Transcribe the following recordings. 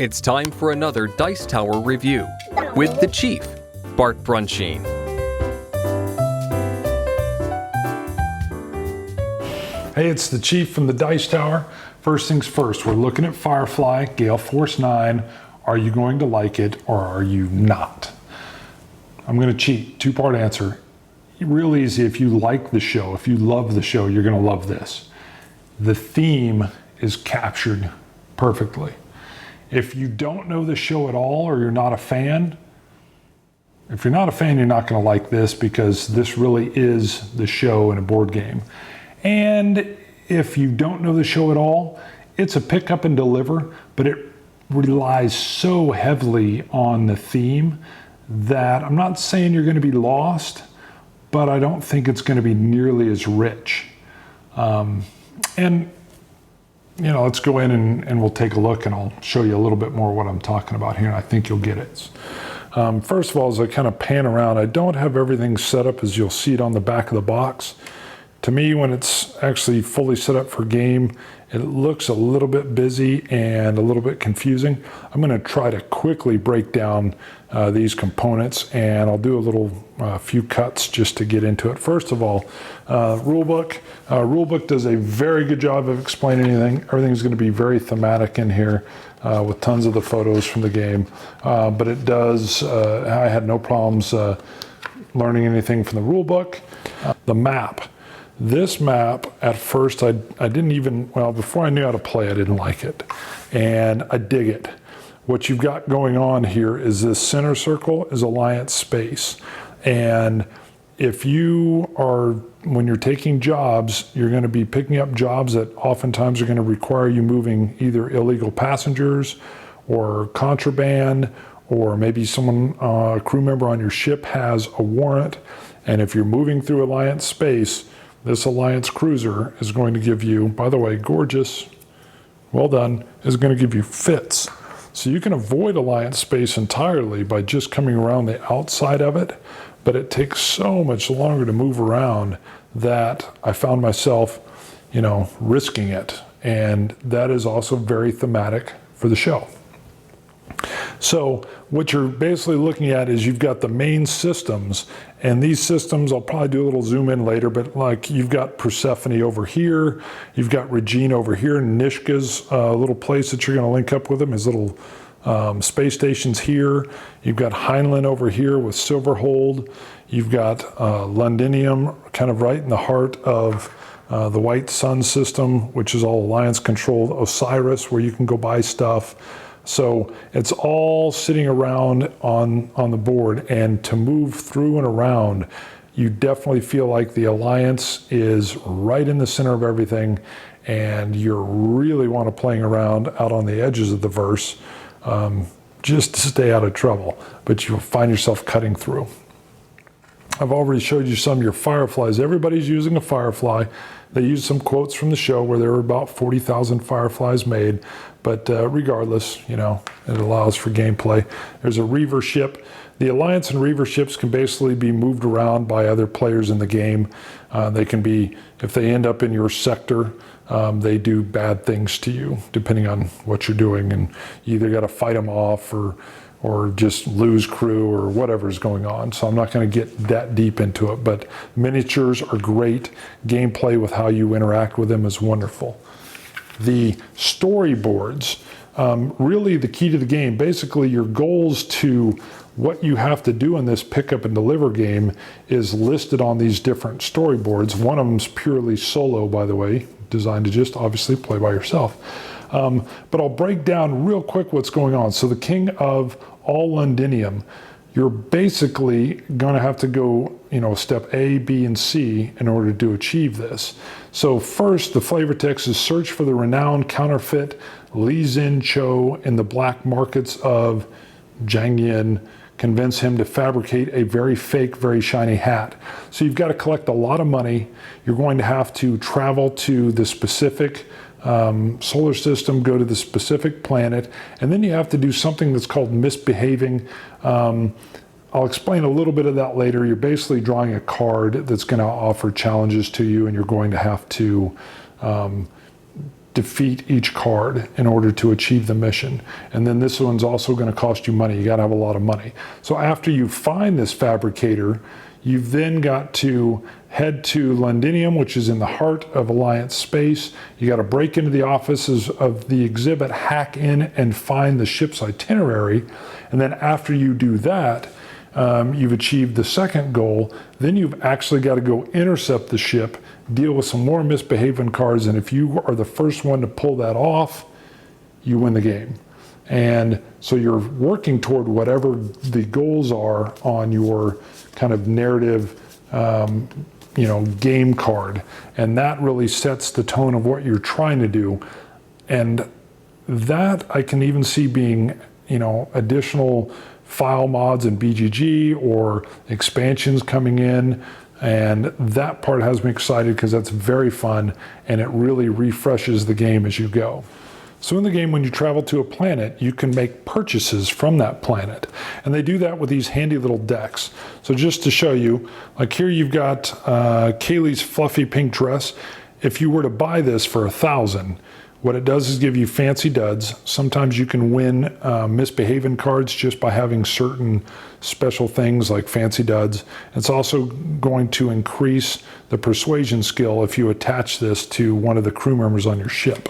It's time for another Dice Tower review with the Chief, Bart Brunsheen. Hey, it's the Chief from the Dice Tower. First things first, we're looking at Firefly, Gale Force 9. Are you going to like it or are you not? I'm going to cheat, two-part answer. Real easy, if you like the show, if you love the show, you're going to love this. The theme is captured perfectly. If you don't know the show at all or you're not a fan, if you're not a fan, you're not going to like this because this really is the show in a board game. And if you don't know the show at all, it's a pick up and deliver, but it relies so heavily on the theme that I'm not saying you're going to be lost, but I don't think it's going to be nearly as rich. Let's go in and we'll take a look and I'll show you a little bit more what I'm talking about here, and I think you'll get it. First of all, as I kind of pan around, I don't have everything set up as you'll see it on the back of the box. To me, when it's actually fully set up for game, it looks a little bit busy and a little bit confusing. I'm going to try to quickly break down these components, and I'll do a little few cuts just to get into it. First of all, rulebook. Rulebook does a very good job of explaining anything. Everything's going to be very thematic in here with tons of the photos from the game. But it does, I had no problems learning anything from the rulebook. The map. This map, at first, I didn't even, well, before I knew how to play, I didn't like it. And I dig it. What you've got going on here is this center circle is alliance space. And if you are, when you're taking jobs, you're going to be picking up jobs that oftentimes are going to require you moving either illegal passengers or contraband, or maybe someone, a crew member on your ship has a warrant. And if you're moving through alliance space, this Alliance cruiser is going to give you, by the way, gorgeous, well done, is going to give you fits. So you can avoid Alliance space entirely by just coming around the outside of it, but it takes so much longer to move around that I found myself, risking it. And that is also very thematic for the show. So what you're basically looking at is you've got the main systems, and these systems, I'll probably do a little zoom in later, but like you've got Persephone over here, you've got Regine over here, Nishka's little place that you're going to link up with him, his little space stations here. You've got Heinlein over here with Silverhold. You've got Londinium kind of right in the heart of the White Sun system, which is all Alliance controlled. Osiris, where you can go buy stuff. So it's all sitting around on the board, and to move through and around, you definitely feel like the Alliance is right in the center of everything, and you really want to playing around out on the edges of the verse just to stay out of trouble, but you'll find yourself cutting through. I've already showed you some of your Fireflies. Everybody's using a Firefly. They used some quotes from the show where there were about 40,000 Fireflies made, but regardless, it allows for gameplay. There's a Reaver ship. The Alliance and Reaver ships can basically be moved around by other players in the game. They can be, if they end up in your sector, they do bad things to you, depending on what you're doing, and you either got to fight them off or just lose crew or whatever's going on. So I'm not going to get that deep into it, but miniatures are great. Gameplay with how you interact with them is wonderful. The storyboards, really the key to the game, basically your goals to what you have to do in this pick up and deliver game is listed on these different storyboards. One of them's purely solo, by the way, designed to just obviously play by yourself. But I'll break down real quick what's going on. So the King of all Londinium, you're basically going to have to go, step A, B, and C in order to achieve this. So first, the flavor text is search for the renowned counterfeit Li Zin Cho in the black markets of Jiangyan. Convince him to fabricate a very fake, very shiny hat. So you've got to collect a lot of money. You're going to have to travel to the specific solar system, go to the specific planet, and then you have to do something that's called misbehaving. I'll explain a little bit of that later. You're basically drawing a card that's going to offer challenges to you, and you're going to have to defeat each card in order to achieve the mission. And then this one's also going to cost you money. You got to have a lot of money. So after you find this fabricator, you've then got to head to Londinium, which is in the heart of Alliance space. You got to break into the offices of the exhibit, hack in and find the ship's itinerary. And then after you do that, you've achieved the second goal. Then you've actually got to go intercept the ship, deal with some more misbehaving cards, and if you are the first one to pull that off, you win the game. And so you're working toward whatever the goals are on your kind of narrative, game card, and that really sets the tone of what you're trying to do. And that I can even see being, additional file mods in BGG or expansions coming in. And that part has me excited because that's very fun and it really refreshes the game as you go. So in the game, when you travel to a planet, you can make purchases from that planet. And they do that with these handy little decks. So just to show you, like here you've got Kaylee's fluffy pink dress. If you were to buy this for 1,000, what it does is give you fancy duds. Sometimes you can win misbehaving cards just by having certain special things like fancy duds. It's also going to increase the persuasion skill if you attach this to one of the crew members on your ship.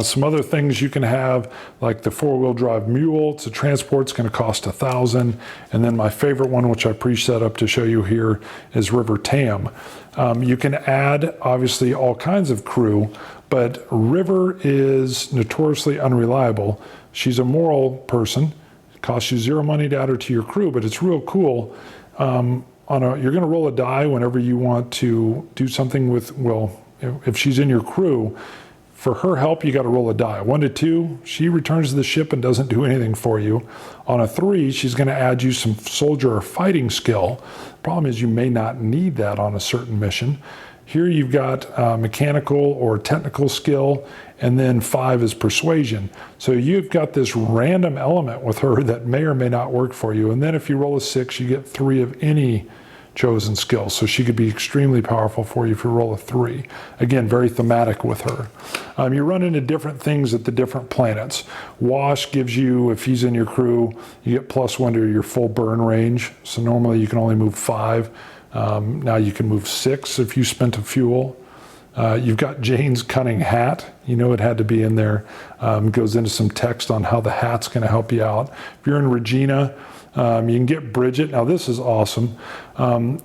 Some other things you can have, like the 4-wheel drive mule. It's a transport. It's going to cost 1,000. And then my favorite one, which I preset up to show you here, is River Tam. You can add, obviously, all kinds of crew, but River is notoriously unreliable. She's a moral person. It costs you 0 money to add her to your crew, but it's real cool. You're going to roll a die whenever you want to do something with, if she's in your crew. For her help, you got to roll a die. 1 to 2, she returns to the ship and doesn't do anything for you. On a 3, she's going to add you some soldier or fighting skill. Problem is you may not need that on a certain mission. Here you've got mechanical or technical skill, and then 5 is persuasion. So you've got this random element with her that may or may not work for you. And then if you roll a 6, you get 3 of any chosen skill. So she could be extremely powerful for you if you roll a 3. Again, very thematic with her. You run into different things at the different planets. Wash gives you, if he's in your crew, you get +1 to your full burn range. So normally you can only move 5. Now you can move 6 if you spent a fuel. You've got Jane's cunning hat. It had to be in there. Goes into some text on how the hat's going to help you out. If you're in Regina, you can get Bridget. Now this is awesome.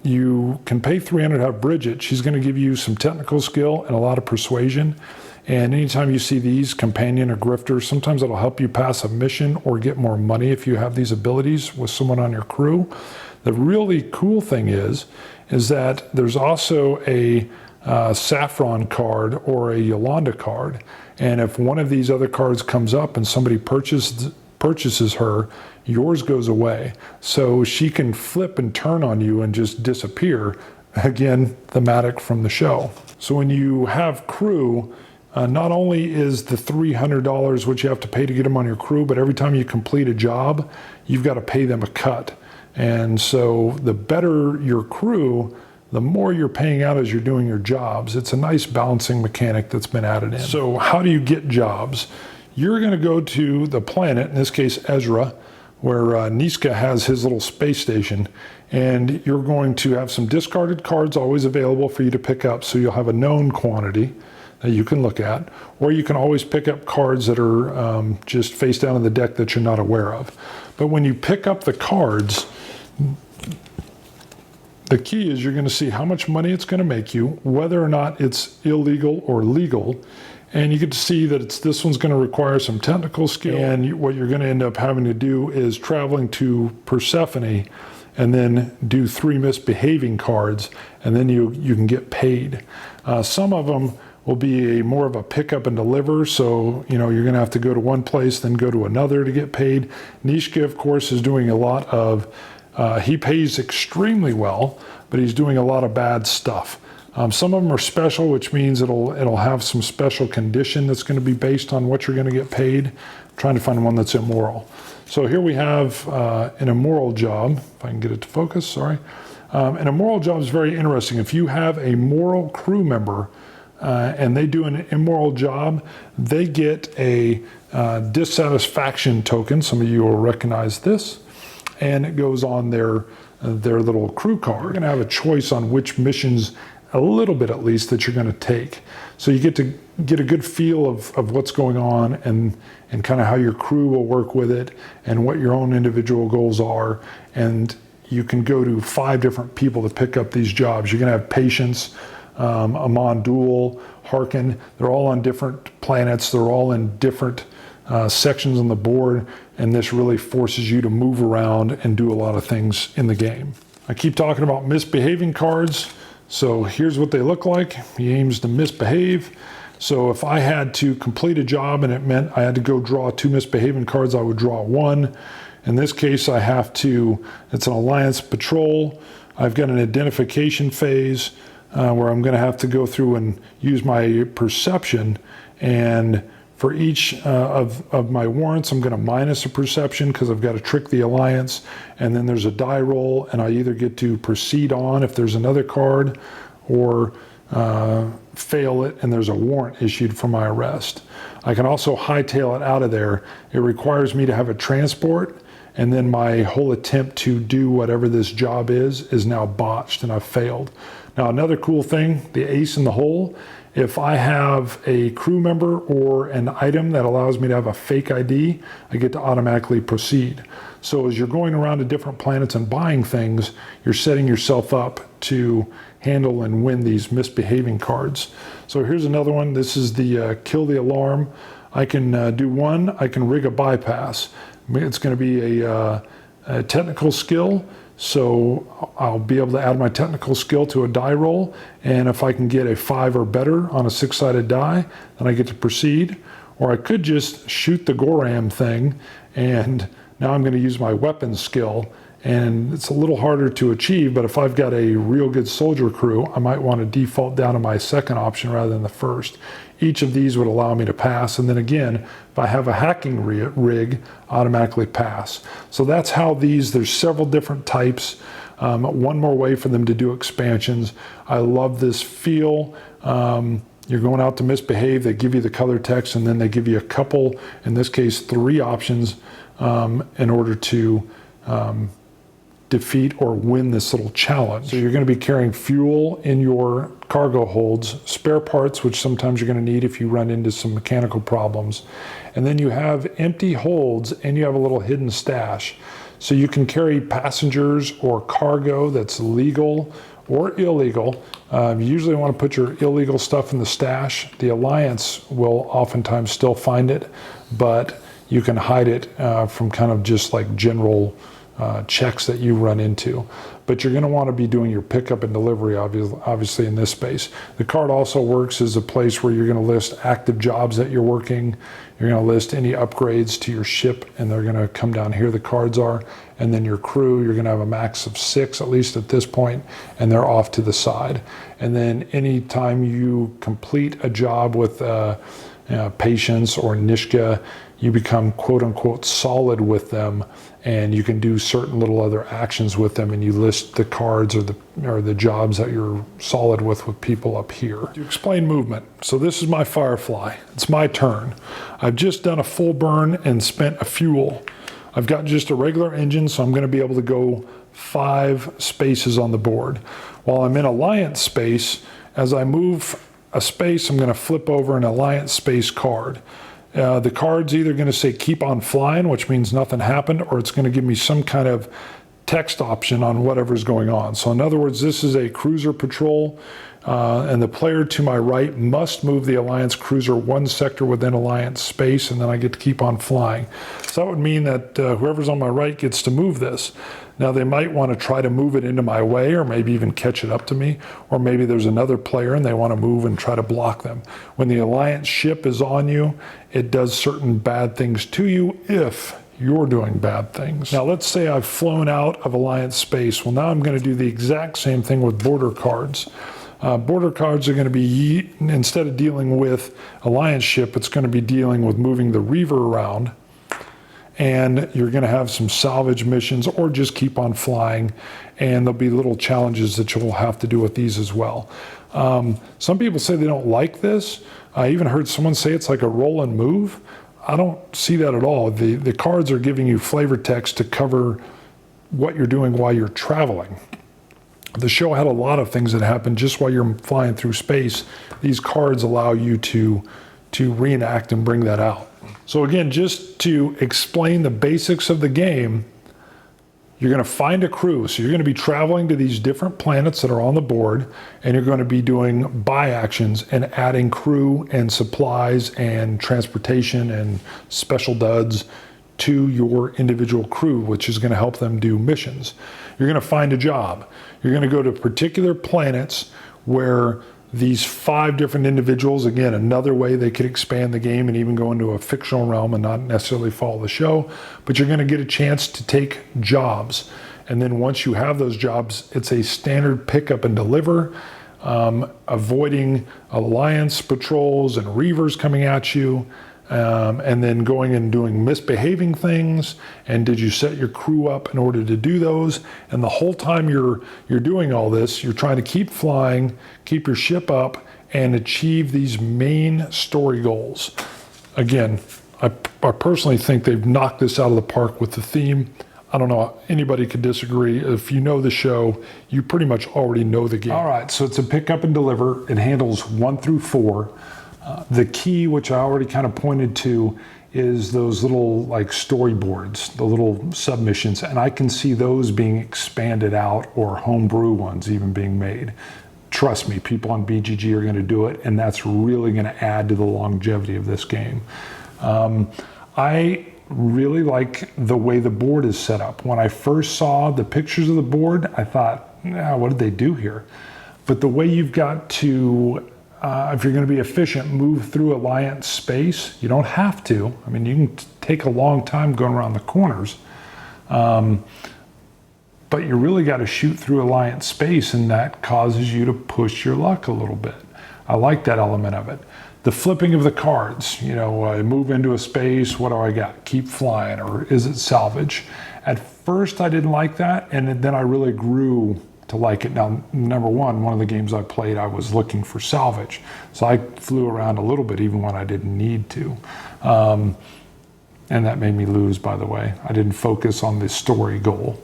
You can pay 300 to have Bridget. She's going to give you some technical skill and a lot of persuasion. And anytime you see these, companion or grifter, sometimes it'll help you pass a mission or get more money if you have these abilities with someone on your crew. The really cool thing is that there's also a Saffron card or a Yolanda card. And if one of these other cards comes up and somebody purchases her, yours goes away. So she can flip and turn on you and just disappear. Again, thematic from the show. So when you have crew, not only is the $300 what you have to pay to get them on your crew, but every time you complete a job, you've got to pay them a cut. And so the better your crew, the more you're paying out as you're doing your jobs. It's a nice balancing mechanic that's been added in. So how do you get jobs? You're going to go to the planet, in this case Ezra, where Niska has his little space station, and you're going to have some discarded cards always available for you to pick up, so you'll have a known quantity that you can look at, or you can always pick up cards that are just face down in the deck that you're not aware of. But when you pick up the cards, the key is you're going to see how much money it's going to make you, whether or not it's illegal or legal. And you get to see that this one's going to require some technical skill. And what you're going to end up having to do is traveling to Persephone and then do 3 misbehaving cards, and then you can get paid. Some of them will be more of a pick up and deliver. So, you're going to have to go to one place, then go to another to get paid. Nishka, of course, is doing a lot of, he pays extremely well, but he's doing a lot of bad stuff. Some of them are special, which means it'll have some special condition that's going to be based on what you're going to get paid. I'm trying to find one that's immoral. So here we have an immoral job. If I can get it to focus, sorry. An immoral job is very interesting. If you have a moral crew member, and they do an immoral job, they get a dissatisfaction token. Some of you will recognize this, and it goes on their little crew card. You're going to have a choice on which missions, a little bit at least, that you're going to take. So you get to get a good feel of what's going on and kind of how your crew will work with it and what your own individual goals are. And you can go to 5 different people to pick up these jobs. You're going to have Patience, Amon Duel, Harkin. They're all on different planets. They're all in different sections on the board, and this really forces you to move around and do a lot of things in the game. I keep talking about misbehaving cards, so here's what they look like. He aims to misbehave. So if I had to complete a job and it meant I had to go draw 2 misbehaving cards, I would draw 1. In this case, I have to, it's an alliance patrol. I've got an identification phase where I'm going to have to go through and use my perception, and for each of my warrants, I'm going to minus a perception because I've got to trick the alliance. And then there's a die roll, and I either get to proceed on if there's another card, or fail it and there's a warrant issued for my arrest. I can also hightail it out of there. It requires me to have a transport, and then my whole attempt to do whatever this job is now botched and I've failed. Now, another cool thing, the ace in the hole, if I have a crew member or an item that allows me to have a fake ID, I get to automatically proceed. So as you're going around to different planets and buying things, you're setting yourself up to handle and win these misbehaving cards. So here's another one. This is the kill the alarm. I can do one. I can rig a bypass. It's going to be a technical skill. So I'll be able to add my technical skill to a die roll, and if I can get a 5 or better on a 6-sided die, then I get to proceed. Or I could just shoot the Goram thing, and now I'm going to use my weapons skill, and it's a little harder to achieve, but if I've got a real good soldier crew, I might want to default down to my second option rather than the first. Each of these would allow me to pass, and then again, if I have a hacking rig, automatically pass. So that's how there's several different types. One more way for them to do expansions. I love this feel. You're going out to misbehave, they give you the color text, and then they give you a couple, in this case 3 options, in order to defeat or win this little challenge. So you're going to be carrying fuel in your cargo holds, spare parts, which sometimes you're going to need if you run into some mechanical problems. And then you have empty holds, and you have a little hidden stash. So you can carry passengers or cargo that's legal or illegal. You usually want to put your illegal stuff in the stash. The Alliance will oftentimes still find it, but you can hide it from kind of just like general checks that you run into. But you're going to want to be doing your pickup and delivery, obviously, in this space. The card also works as a place where you're going to list active jobs that you're working. You're going to list any upgrades to your ship, and they're going to come down here. The cards are. And then your crew, you're going to have a max of 6, at least at this point, and they're off to the side. And then anytime you complete a job with Patience or Nishka, you become quote-unquote solid with them, and you can do certain little other actions with them, and you list the cards or the jobs that you're solid with people up here. To explain movement, so this is my Firefly. It's my turn. I've just done a full burn and spent a fuel. I've got just a regular engine, so I'm going to be able to go 5 spaces on the board. While I'm in Alliance space, as I move a space, I'm going to flip over an Alliance space card. The card's either going to say keep on flying, which means nothing happened, or it's going to give me some kind of text option on whatever's going on. So in other words, this is a cruiser patrol, and the player to my right must move the Alliance cruiser 1 sector within Alliance space, and then I get to keep on flying. So that would mean that whoever's on my right gets to move this. Now they might want to try to move it into my way, or maybe even catch it up to me, or maybe there's another player and they want to move and try to block them. When the Alliance ship is on you, it does certain bad things to you if you're doing bad things. Now let's say I've flown out of Alliance space. Well, now I'm going to do the exact same thing with border cards. Border cards are going to be, instead of dealing with Alliance ship, it's going to be dealing with moving the Reaver around. and you're going to have some salvage missions or just keep on flying, and there'll be little challenges that you'll have to do with these as well. Some people say they don't like this. I even heard someone say it's like a roll and move. I don't see that at all. The cards are giving you flavor text to cover what you're doing while you're traveling. The show had a lot of things that happen just while you're flying through space. These cards allow you to reenact and bring that out. So again, just to explain the basics of the game, you're going to find a crew. So you're going to be traveling to these different planets that are on the board, and you're going to be doing buy actions and adding crew and supplies and transportation and special duds to your individual crew, which is going to help them do missions. You're going to find a job. You're going to go to particular planets where these 5 different individuals, again, another way they could expand the game and even go into a fictional realm and not necessarily follow the show, but you're going to get a chance to take jobs. And then once you have those jobs, it's a standard pick up and deliver, avoiding alliance patrols and reavers coming at you, and then going and doing misbehaving things. And did you set your crew up in order to do those? And the whole time you're doing all this, you're trying to keep flying, keep your ship up, and achieve these main story goals. Again, I personally think they've knocked this out of the park with the theme. I don't know, anybody could disagree. If you know the show, you pretty much already know the game. All right, so it's a pick up and deliver. It handles 1 through 4. The key, which I already kind of pointed to, is those little like storyboards, the little submissions, and I can see those being expanded out or homebrew ones even being made. Trust me, people on BGG are going to do it, and that's really going to add to the longevity of this game. I really like the way the board is set up. When I first saw the pictures of the board, I thought, what did they do here? But the way you've got to if you're going to be efficient, move through alliance space. You don't have to. I mean, you can take a long time going around the corners. But you really got to shoot through alliance space, and that causes you to push your luck a little bit. I like that element of it. The flipping of the cards, I move into a space, what do I got? Keep flying, or is it salvage? At first, I didn't like that, and then I really grew to like it. Now, number one of the games I played, I was looking for salvage. So I flew around a little bit even when I didn't need to. And that made me lose, by the way. I didn't focus on the story goal.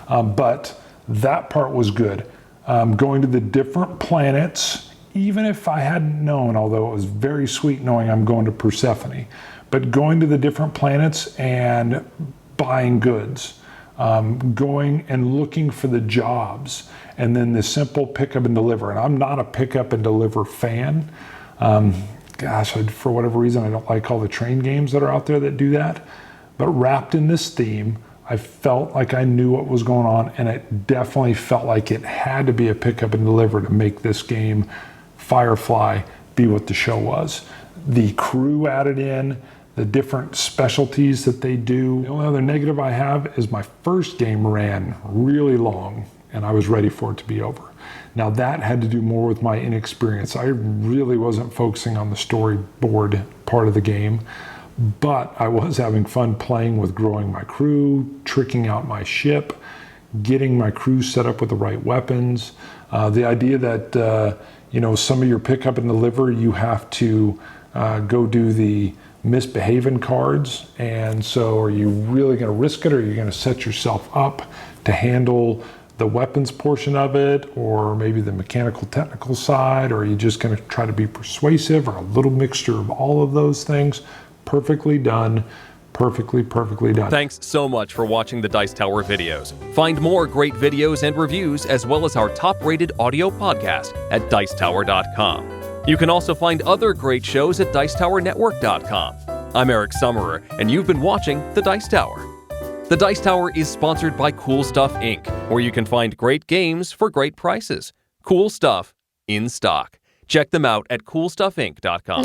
But that part was good. Going to the different planets, even if I hadn't known, although it was very sweet knowing I'm going to Persephone, but going to the different planets and buying goods. Going and looking for the jobs, and then the simple pick up and deliver. And I'm not a pick up and deliver fan. For whatever reason, I don't like all the train games that are out there that do that. But wrapped in this theme, I felt like I knew what was going on, and it definitely felt like it had to be a pick up and deliver to make this game, Firefly, be what the show was. The crew added in, the different specialties that they do. The only other negative I have is my first game ran really long, and I was ready for it to be over. Now that had to do more with my inexperience. I really wasn't focusing on the storyboard part of the game, but I was having fun playing with growing my crew, tricking out my ship, getting my crew set up with the right weapons. The idea that some of your pick up and deliver, you have to go do the misbehaving cards, and so are you really going to risk it, or are you going to set yourself up to handle the weapons portion of it, or maybe the mechanical technical side, or are you just going to try to be persuasive, or a little mixture of all of those things? Perfectly done. Perfectly done. Thanks so much for watching the Dice Tower videos. Find more great videos and reviews, as well as our top-rated audio podcast at Dicetower.com. You can also find other great shows at Dicetowernetwork.com. I'm Eric Summerer, and you've been watching The Dice Tower. The Dice Tower is sponsored by Cool Stuff Inc., where you can find great games for great prices. Cool stuff in stock. Check them out at CoolStuffInc.com.